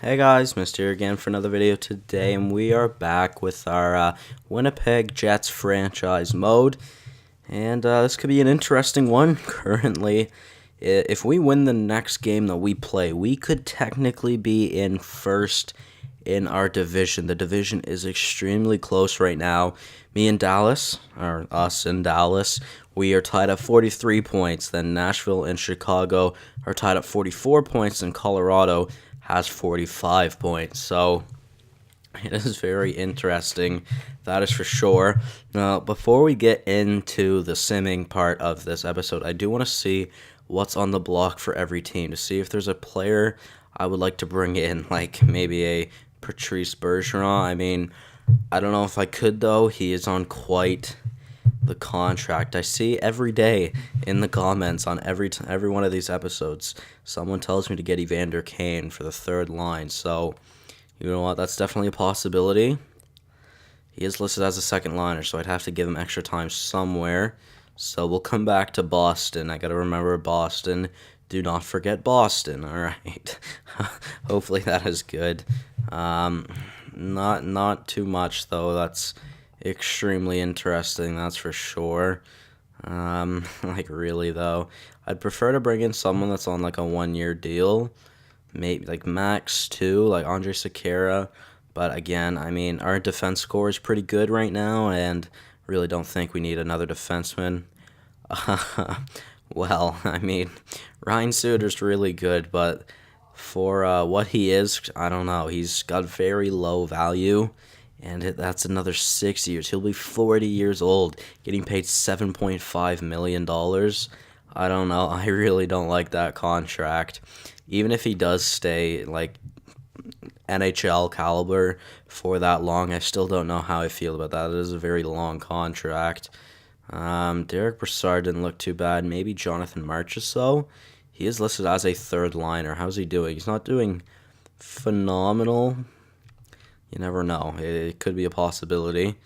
Hey guys, Mr. here again for another video today, and we are back with our Winnipeg Jets franchise mode, and this could be an interesting one. Currently, if we win the next game that we play, we could technically be in first in our division. The division is extremely close right now. Me and Dallas, or us and Dallas, we are tied at 43 points. Then Nashville and Chicago are tied at 44 points, and Colorado has 45 points. So it is very interesting, that is for sure. Now, before we get into the simming part of this episode, I do want to see what's on the block for every team to see if there's a player I would like to bring in, like maybe a Patrice Bergeron. I mean, I don't know if I could, though. He is on quite the contract. I see every day in the comments on every one of these episodes, someone tells me to get Evander Kane for the third line. So, you know what? That's definitely a possibility. He is listed as a second liner, so I'd have to give him extra time somewhere. So we'll come back to Boston. I gotta remember Boston. Do not forget Boston. All right. Hopefully that is good. Not too much though. That's extremely interesting, that's for sure. Like really though, I'd prefer to bring in someone that's on like a 1-year deal, maybe like max 2, like Andre Sekera. But again, I mean, our defense score is pretty good right now, and really don't think we need another defenseman. Well, I mean, Ryan Suter's really good, but for what he is, I don't know. He's got very low value. And that's another 6 years. He'll be 40 years old, getting paid $7.5 million. I don't know. I really don't like that contract. Even if he does stay, like, NHL caliber for that long, I still don't know how I feel about that. It is a very long contract. Derek Brassard didn't look too bad. Maybe Jonathan Marchessault. He is listed as a third liner. How's he doing? He's not doing phenomenal. You never know. It could be a possibility.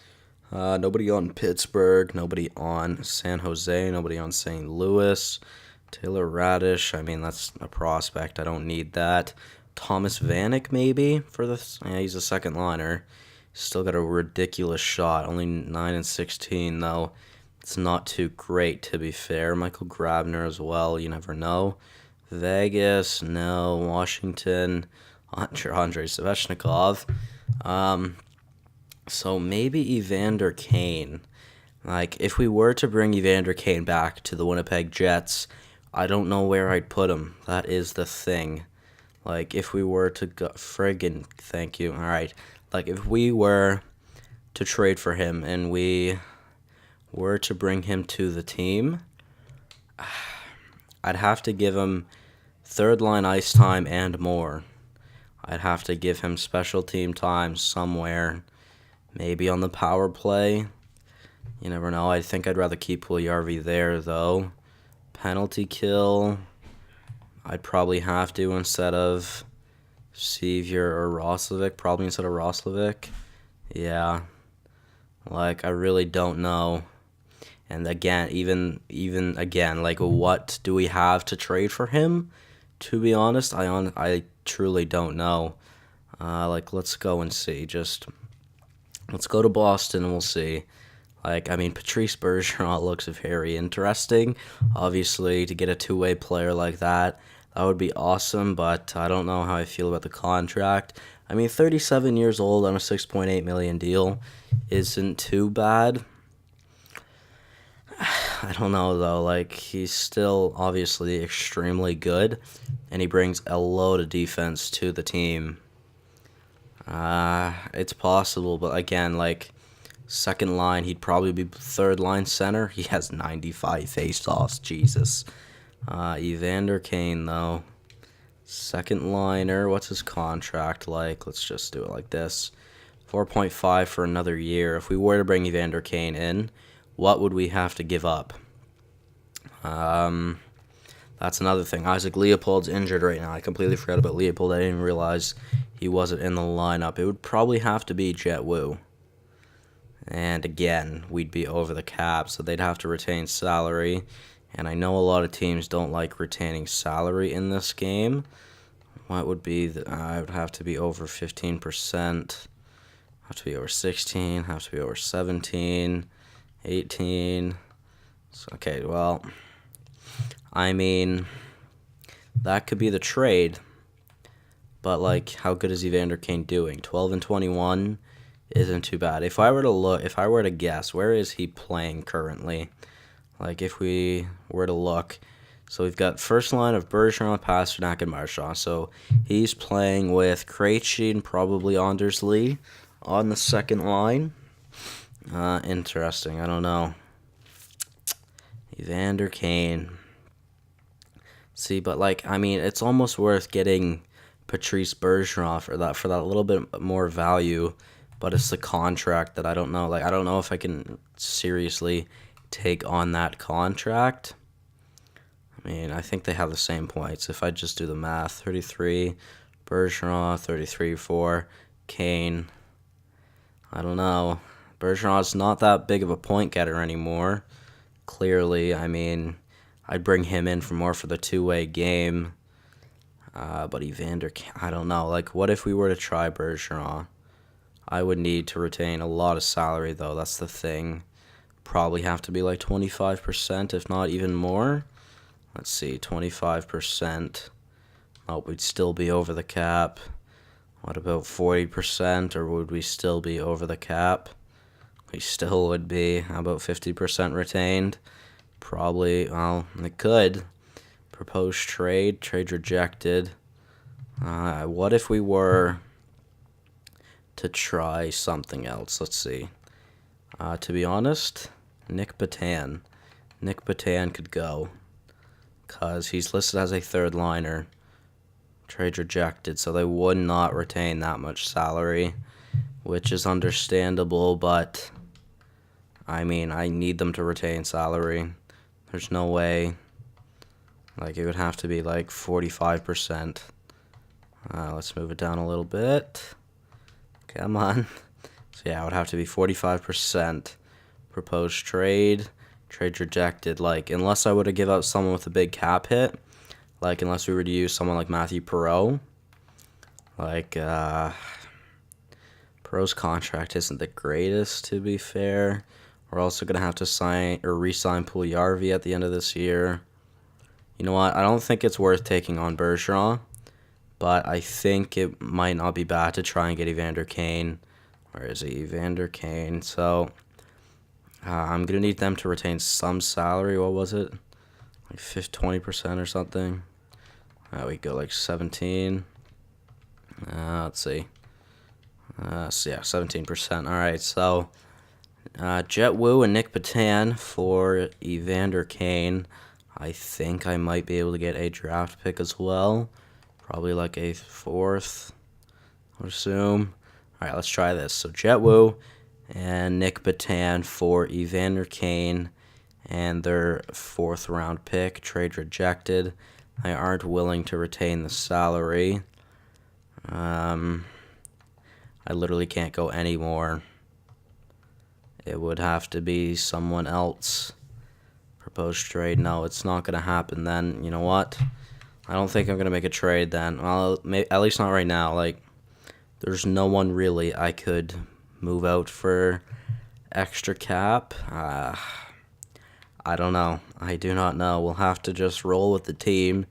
Nobody on Pittsburgh. Nobody on San Jose. Nobody on St. Louis. Taylor Radish. I mean, that's a prospect. I don't need that. Thomas Vanek, maybe, for this. Yeah, he's a second liner. Still got a ridiculous shot. Only 9-16, though. It's not too great, to be fair. Michael Grabner as well. You never know. Vegas, no. Washington. Andrei Svechnikov. So maybe Evander Kane. Like, if we were to bring Evander Kane back to the Winnipeg Jets, I don't know where I'd put him. That is the thing. Like, if we were to go... Friggin' thank you. Alright. Like, if we were to trade for him and we were to bring him to the team, I'd have to give him third line ice time and more. I'd have to give him special team time somewhere, maybe on the power play. You never know. I think I'd rather keep Puljujarvi there, though. Penalty kill, I'd probably have to instead of Sevier or Roslovic. Probably instead of Roslovic. Yeah. Like, I really don't know. And again, even again, like, what do we have to trade for him? To be honest, I truly don't know. Like, let's go and see. Let's go to Boston and we'll see. Like, I mean, Patrice Bergeron looks very interesting. Obviously, to get a two-way player like that would be awesome, but I don't know how I feel about the contract. I mean, 37 years old on a $6.8 million deal isn't too bad. I don't know, though. Like, he's still obviously extremely good, and he brings a load of defense to the team. It's possible, but again, like, second line, he'd probably be third line center. He has 95 face-offs, Jesus. Evander Kane, though. Second liner, what's his contract like? Let's just do it like this. 4.5 for another year. If we were to bring Evander Kane in, what would we have to give up? That's another thing. Isaac Leopold's injured right now. I completely forgot about Leopold. I didn't realize he wasn't in the lineup. It would probably have to be Jet Wu. And again, we'd be over the cap, so they'd have to retain salary. And I know a lot of teams don't like retaining salary in this game. What would be I would have to be over 15%. Have to be over 16. Have to be over 17, 18. So, okay, well, I mean, that could be the trade. But like, how good is Evander Kane doing? 12 and 21 isn't too bad. If I were to guess, where is he playing currently? Like, if we were to look, so we've got first line of Bergeron, Pasternak, and Marchand. So he's playing with Krejci and probably Anders Lee on the second line. Interesting. I don't know. Evander Kane. See, but like, I mean, it's almost worth getting Patrice Bergeron for that little bit more value, but it's the contract that I don't know. Like, I don't know if I can seriously take on that contract. I mean, I think they have the same points. If I just do the math, 33, Bergeron, 33 for Kane. I don't know. Bergeron's not that big of a point getter anymore. Clearly, I mean, I'd bring him in for the two-way game. But Evander, I don't know. Like, what if we were to try Bergeron? I would need to retain a lot of salary, though. That's the thing. Probably have to be like 25%, if not even more. Let's see, 25%. Oh, we'd still be over the cap. What about 40%, or would we still be over the cap? We still would be. How about 50% retained? Probably, well, it could. Proposed trade rejected. What if we were to try something else? Let's see. To be honest, Nick Batan. Nick Batan could go, because he's listed as a third liner. Trade rejected, so they would not retain that much salary, which is understandable, but I mean, I need them to retain salary. There's no way. Like, it would have to be like 45%. Let's move it down a little bit. Come on. So yeah, it would have to be 45%. Proposed trade rejected. Like, unless I were to give out someone with a big cap hit, like, unless we were to use someone like Matthew Perreault, like, Perreault's contract isn't the greatest, to be fair. We're also going to have to sign or re-sign Puljujarvi at the end of this year. You know what? I don't think it's worth taking on Bergeron, but I think it might not be bad to try and get Evander Kane. Where is he? Evander Kane. So, I'm going to need them to retain some salary. What was it? Like 20% or something. We go like 17. Let's see. So yeah, 17%. All right, so Jet Wu and Nick Batan for Evander Kane. I think I might be able to get a draft pick as well. Probably like a fourth, I would assume. All right, let's try this. So Jet Wu and Nick Batan for Evander Kane and their fourth round pick. Trade rejected. They aren't willing to retain the salary. I literally can't go any more. It would have to be someone else. Proposed trade. No, it's not going to happen then. You know what? I don't think I'm going to make a trade then. Well, at least not right now. Like, there's no one really I could move out for extra cap. I don't know. I do not know. We'll have to just roll with the team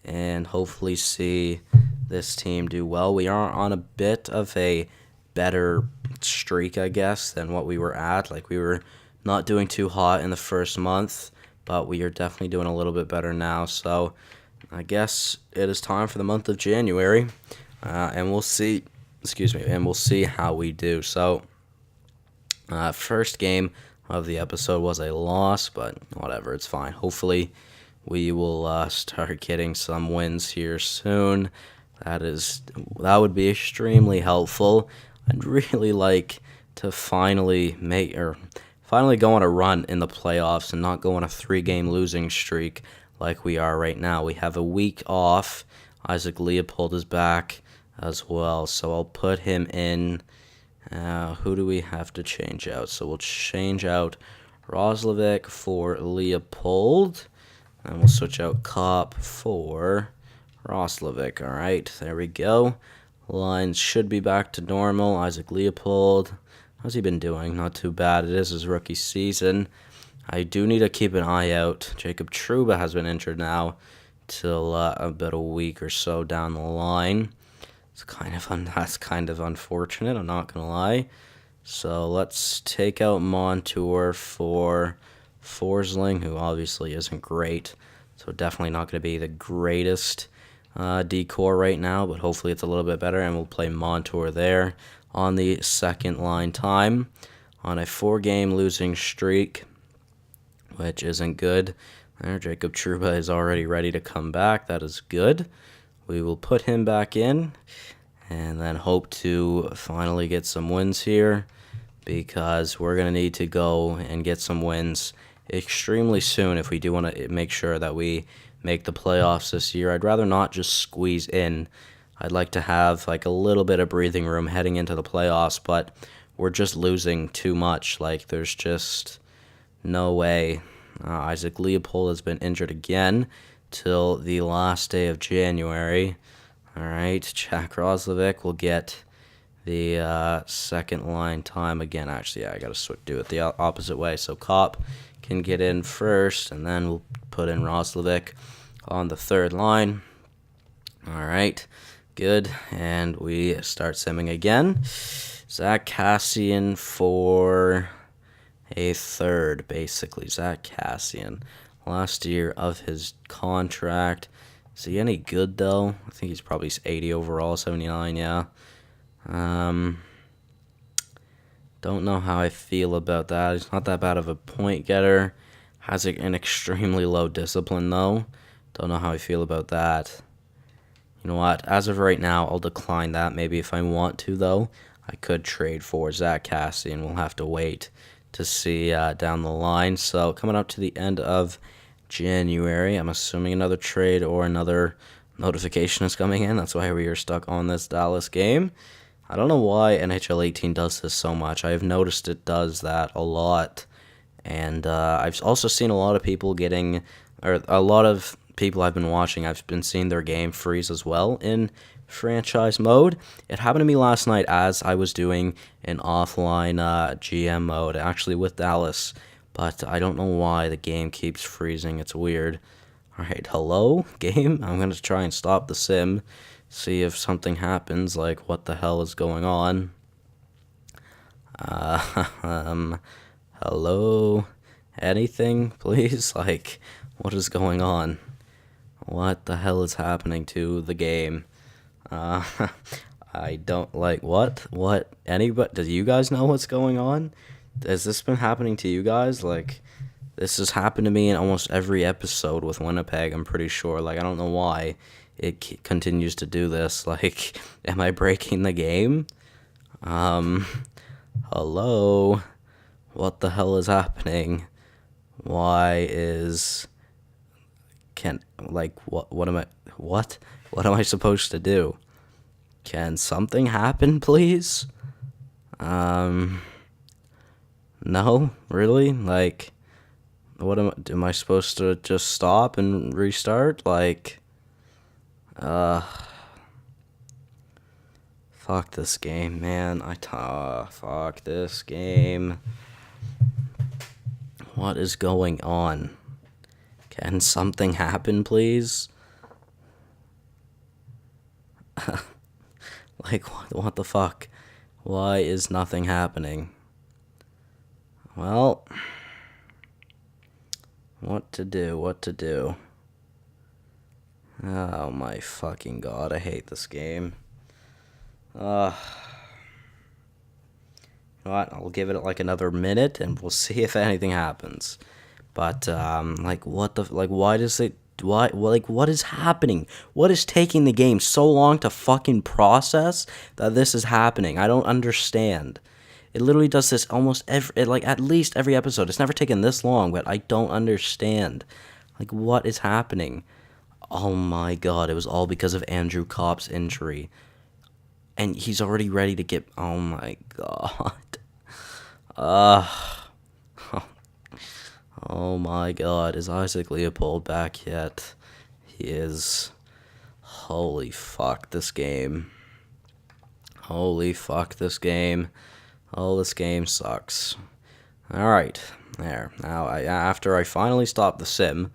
and hopefully see this team do well. We are on a bit of a better streak, I guess, than what we were at. Like, we were not doing too hot in the first month, but we are definitely doing a little bit better now. So I guess it is time for the month of January, and we'll see. And we'll see how we do. So, first game of the episode was a loss, but whatever, it's fine. Hopefully, we will start getting some wins here soon. That would be extremely helpful. I'd really like to finally go on a run in the playoffs and not go on a 3-game losing streak like we are right now. We have a week off. Isaac Leopold is back as well, so I'll put him in. Who do we have to change out? So we'll change out Roslovic for Leopold, and we'll switch out Kopp for Roslovic. All right, there we go. Lines should be back to normal. Isaac Leopold. How's he been doing? Not too bad. It is his rookie season. I do need to keep an eye out. Jacob Trouba has been injured now till about a week or so down the line. That's kind of unfortunate. I'm not gonna lie. So let's take out Montour for Forsling, who obviously isn't great. So definitely not going to be the greatest decor right now, but hopefully it's a little bit better, and we'll play Montour there on the second line time on a 4-game losing streak, which isn't good. There, Jacob Trouba is already ready to come back. That is good. We will put him back in and then hope to finally get some wins here, because we're going to need to go and get some wins extremely soon if we do want to make sure that we make the playoffs this year. I'd rather not just squeeze in. I'd like to have like a little bit of breathing room heading into the playoffs, but we're just losing too much. Like, there's just no way. Isaac Leopold has been injured again till the last day of January. All right, Jack Roslovic will get the second line time again. Actually, yeah, I got to do it the opposite way. So Kopp can get in first, and then we'll put in Roslovic on the third line. All right, good. And we start simming again. Zach Kassian for a third, basically. Zach Kassian, last year of his contract. Is he any good, though? I think he's probably 80 overall, 79, yeah. Don't know how I feel about that. He's not that bad of a point getter. Has an extremely low discipline, though. Don't know how I feel about that. You know what? As of right now, I'll decline that. Maybe if I want to, though, I could trade for Zach Kassian. We'll have to wait to see down the line. So coming up to the end of January, I'm assuming another trade or another notification is coming in. That's why we are stuck on this Dallas game. I don't know why NHL 18 does this so much. I have noticed it does that a lot. And I've also seen a lot of people a lot of people I've been watching, I've been seeing their game freeze as well in franchise mode. It happened to me last night as I was doing an offline GM mode, actually with Dallas. But I don't know why the game keeps freezing. It's weird. Alright, hello, game? I'm going to try and stop the sim. See if something happens, like what the hell is going on. Hello? Anything, please? Like, what is going on? What the hell is happening to the game? I don't like, what? Anybody, do you guys know what's going on? Has this been happening to you guys? Like, this has happened to me in almost every episode with Winnipeg, I'm pretty sure. Like, I don't know why it continues to do this. Like, am I breaking the game? Hello? What the hell is happening? Why is... what am I supposed to do? Can something happen, please? No, really? Like, am I supposed to just stop and restart? Like, fuck this game, man. Fuck this game. What is going on? Can something happen, please? Like, what the fuck? Why is nothing happening? Well, what to do? Oh my fucking god, I hate this game. You know what, I'll give it like another minute and we'll see if anything happens. But, what is happening? What is taking the game so long to fucking process that this is happening? I don't understand. It literally does this almost at least every episode. It's never taken this long, but I don't understand. Like, what is happening? Oh my god, it was all because of Andrew Kopp's injury. And he's already ready to get... Oh my god. Oh my god, is Isaac Leopold back yet? He is. Holy fuck, this game. Holy fuck, this game. Oh, this game sucks. Alright, there. Now, after I finally stop the sim,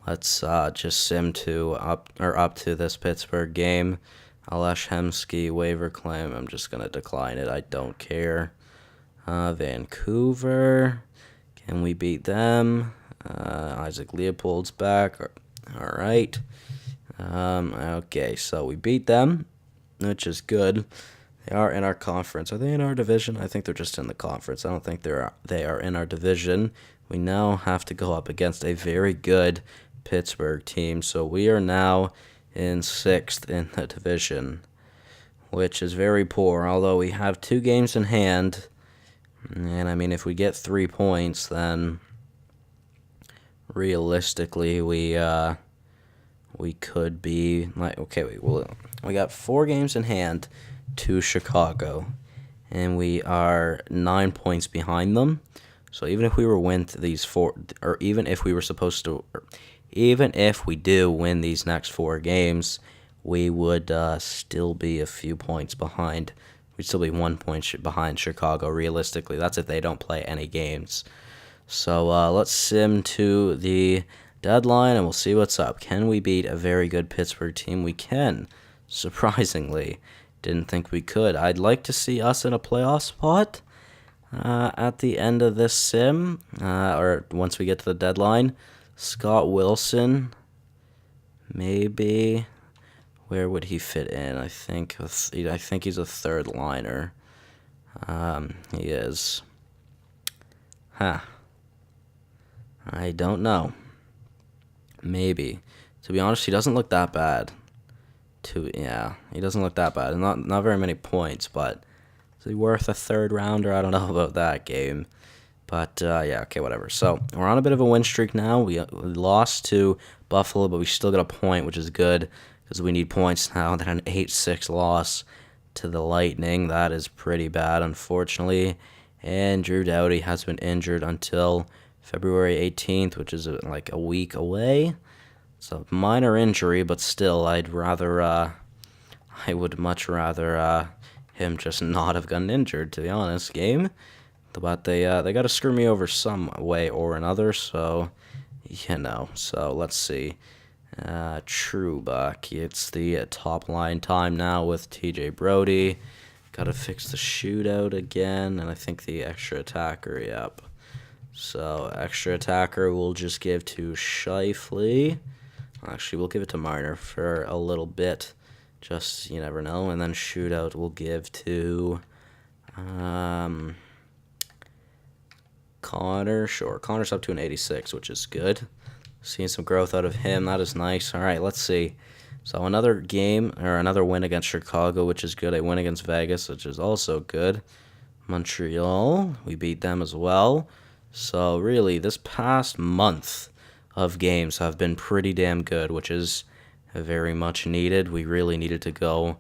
let's just sim to up to this Pittsburgh game. Alesh Hemsky waiver claim. I'm just going to decline it. I don't care. Vancouver. Can we beat them? Isaac Leopold's back. Alright. Okay, so we beat them, which is good. They are in our conference. Are they in our division? I think they're just in the conference. I don't think they are in our division. We now have to go up against a very good Pittsburgh team. So we are now in 6th in the division, which is very poor, although we have 2 games in hand. And, I mean, if we get 3 points, then realistically we could be, like, okay, we got 4 games in hand to Chicago, and we are 9 points behind them. So even if we were win these 4, or even if we were supposed to, even if we do win these next 4 games, we would still be a few points behind. We'd still be 1 point behind Chicago, realistically. That's if they don't play any games. So let's sim to the deadline, and we'll see what's up. Can we beat a very good Pittsburgh team? We can, surprisingly. Didn't think we could. I'd like to see us in a playoff spot at the end of this sim, or once we get to the deadline. Scott Wilson, maybe. Where would he fit in? I think he's a third liner. He is. Huh. I don't know. Maybe. To be honest, he doesn't look that bad. He doesn't look that bad. Not very many points, but is he worth a 3rd rounder? I don't know about that game. But, yeah, okay, whatever. So, we're on a bit of a win streak now. We lost to Buffalo, but we still got a point, which is good, because we need points now. Then an 8-6 loss to the Lightning. That is pretty bad, unfortunately. And Drew Doughty has been injured until February 18th, which is like a week away. So minor injury, but still, I would much rather him just not have gotten injured, to be honest. Game, but they got to screw me over some way or another. So, So let's see. Truebuck. It's the top line time now with TJ Brody. Got to fix the shootout again, and I think the extra attacker. Yep. So extra attacker we'll just give to Scheifele. Actually, we'll give it to Marner for a little bit. Just, you never know. And then shootout we'll give to Connor. Sure, Connor's up to an 86, which is good. Seeing some growth out of him. That is nice. All right, let's see. So another game, or another win against Chicago, which is good. A win against Vegas, which is also good. Montreal, we beat them as well. So really, this past month of games have been pretty damn good, which is very much needed. We really needed to go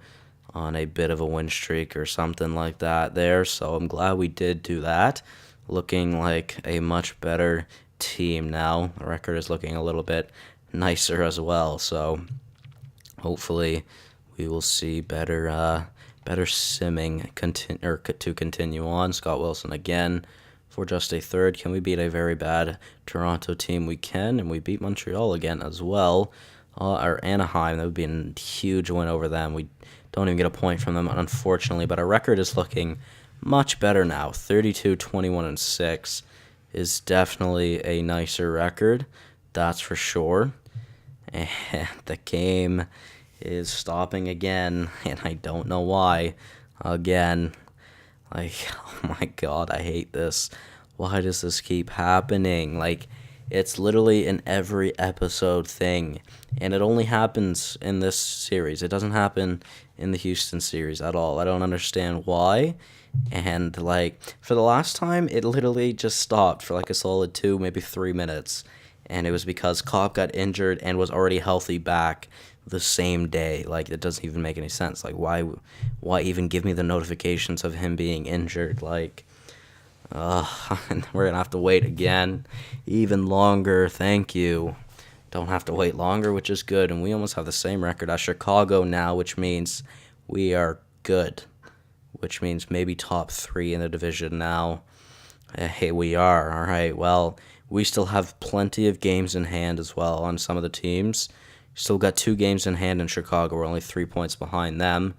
on a bit of a win streak or something like that there. So I'm glad we did do that. Looking like a much better team now. The record is looking a little bit nicer as well. So hopefully we will see better simming to continue on. Scott Wilson again for just a 3rd. Can we beat a very bad Toronto team? We can, and we beat Montreal again as well. Or Anaheim, that would be a huge win over them. We don't even get a point from them, unfortunately, but our record is looking much better now. 32, 21, and 6 is definitely a nicer record, that's for sure. And the game is stopping again, and I don't know why. Again, like, oh my god, I hate this. Why does this keep happening? Like, it's literally an every episode thing, and it only happens in this series. It doesn't happen in the Houston series at all. I don't understand why. And, like, for the last time, it literally just stopped for like a solid 2, maybe 3 minutes. And it was because Cobb got injured and was already healthy back the same day. Like, it doesn't even make any sense. Like, why even give me the notifications of him being injured? Like, we're going to have to wait again, even longer. Thank you. don't have to wait longer, which is good. And we almost have the same record as Chicago now, which means we are good, which means maybe top 3 in the division now. Hey, we are. All right, well, we still have plenty of games in hand as well on some of the teams. Still got 2 games in hand in Chicago. We're only 3 points behind them.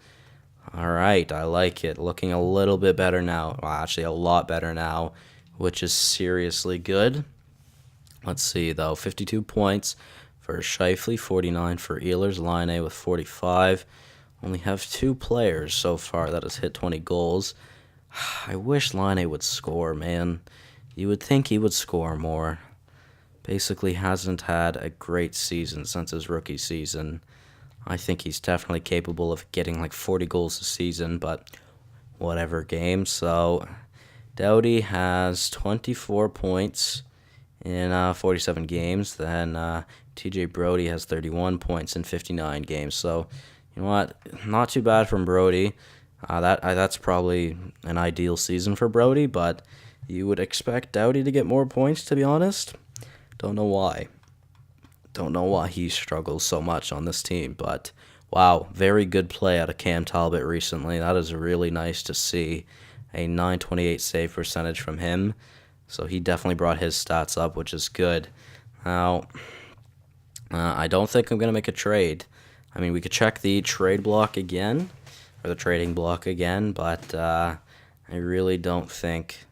All right, I like it. Looking a little bit better now. Well, actually, a lot better now, which is seriously good. Let's see, though. 52 points for Scheifele, 49 for Ehlers, Laine with 45. Only have 2 players so far that has hit 20 goals. I wish Laine would score, man. You would think he would score more. Basically hasn't had a great season since his rookie season. I think he's definitely capable of getting like 40 goals a season, but whatever game. So Doughty has 24 points in 47 games. Then TJ Brody has 31 points in 59 games. So you know what? Not too bad from Brody. That's probably an ideal season for Brody, but you would expect Doughty to get more points, to be honest. Don't know why. Don't know why he struggles so much on this team, but wow, very good play out of Cam Talbot recently. That is really nice to see. A 928 save percentage from him, so he definitely brought his stats up, which is good. Now, I don't think I'm going to make a trade. I mean, we could check the trade block again, or the trading block again, but I really don't think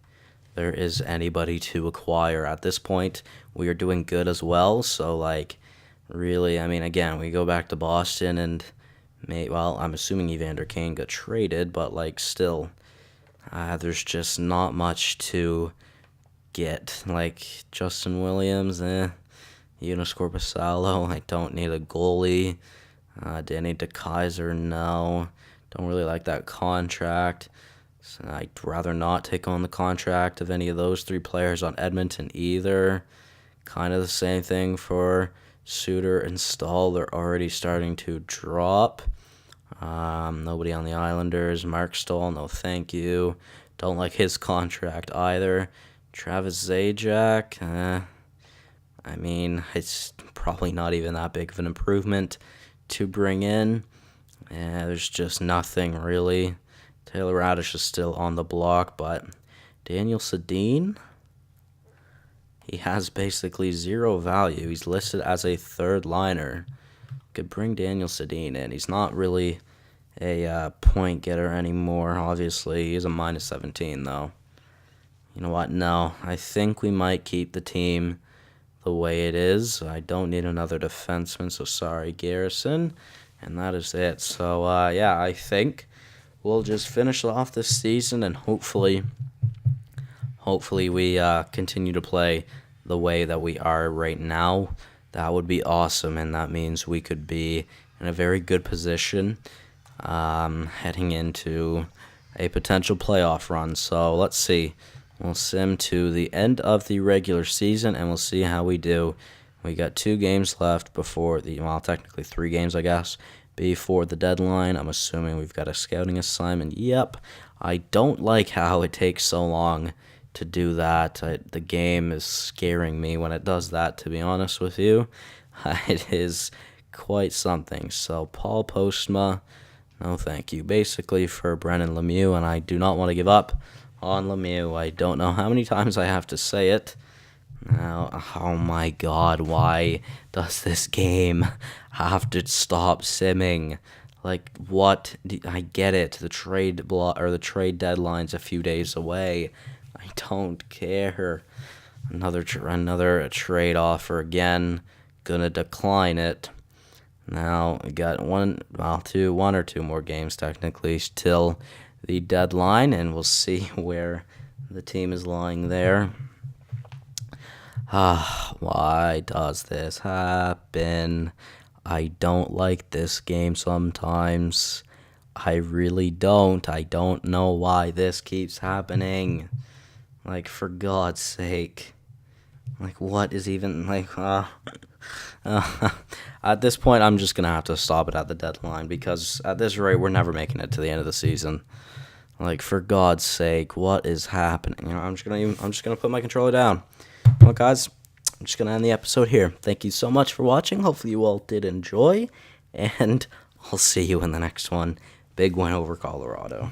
there is anybody to acquire at this point. We are doing good as well, so like really, I mean, again, we go back to Boston and I'm assuming Evander Kane got traded, but like still, there's just not much to get. Like Justin Williams, Jonas Korpisalo, I don't need a goalie. Danny DeKaiser, no. Don't really like that contract. So I'd rather not take on the contract of any of those 3 players on Edmonton either. Kind of the same thing for Suter and Stahl. They're already starting to drop. Nobody on the Islanders. Mark Stahl, no thank you. Don't like his contract either. Travis Zajac, I mean, it's probably not even that big of an improvement to bring in. There's just nothing really. Taylor Radish is still on the block, but Daniel Sedin, he has basically 0 value. He's listed as a 3rd liner. Could bring Daniel Sedin in. He's not really a point getter anymore, obviously. He's a minus 17, though. You know what? No, I think we might keep the team the way it is. I don't need another defenseman, so sorry, Garrison. And that is it. So, yeah, I think we'll just finish off this season, and hopefully we continue to play the way that we are right now. That would be awesome, and that means we could be in a very good position heading into a potential playoff run. So let's see. We'll sim to the end of the regular season, and we'll see how we do. We got 2 games left before technically 3 games, I guess, before the deadline. I'm assuming we've got a scouting assignment. Yep. I don't like how it takes so long to do that. The game is scaring me when it does that, to be honest with you. It is quite something. So Paul Postma, no thank you. Basically for Brennan Lemieux, and I do not want to give up on Lemieux. I don't know how many times I have to say it. Now, oh my god, why does this game have to stop simming? Like, what? I get it. The trade deadline's a few days away. I don't care. Another trade offer again. Gonna decline it. Now, we got one or two more games technically till the deadline, and we'll see where the team is lying there. Why does this happen? I don't like this game sometimes. I really don't. I don't know why this keeps happening. Like, for God's sake. Like, what is even, like, at this point, I'm just going to have to stop it at the deadline, because at this rate, we're never making it to the end of the season. Like, for God's sake, what is happening? I'm just gonna put my controller down. Well, guys, I'm just going to end the episode here. Thank you so much for watching. Hopefully you all did enjoy, and I'll see you in the next one. Big win over Colorado.